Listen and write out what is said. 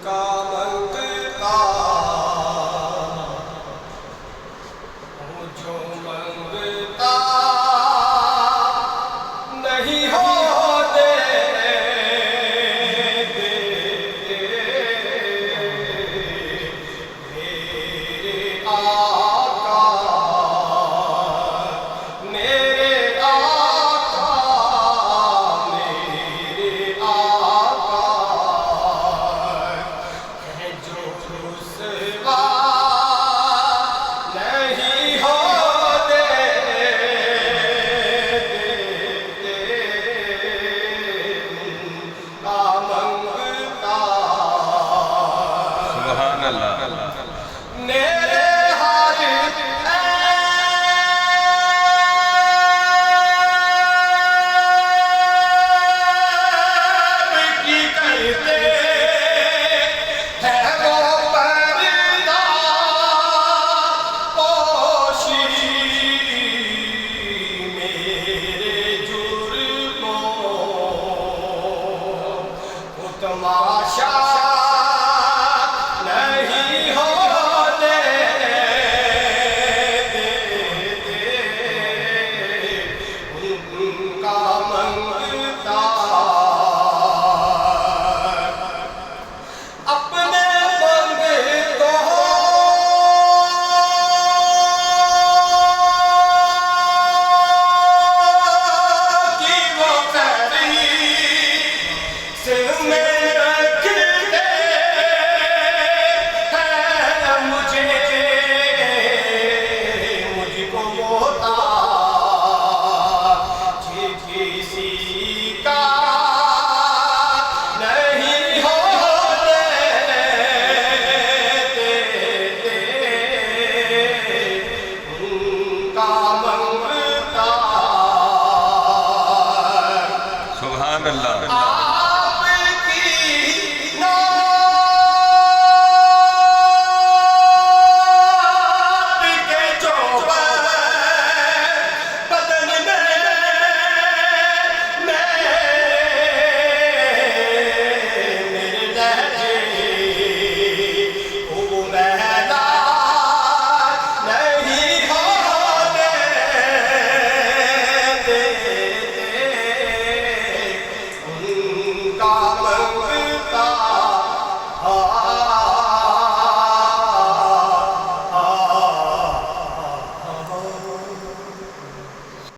کا منگتا ہوں جو منگتا نہیں ہو دے میرے آقا میرے آقا میرے آقا ہے جو رسوا نہیں ہوتے کا منگتا سبحان اللہ میرے ہاتھ کی کرتے ہیں وہ پردہ پوشی میرے جرموں کو تماشا نہیں ہوتے ان کا منگتا اپنے منگتوں کی وہ فہرست میں رکھتے ہیں مجھ کو وہ کسی کا نہیں ہوتے ان کا منگتا سبحان اللہ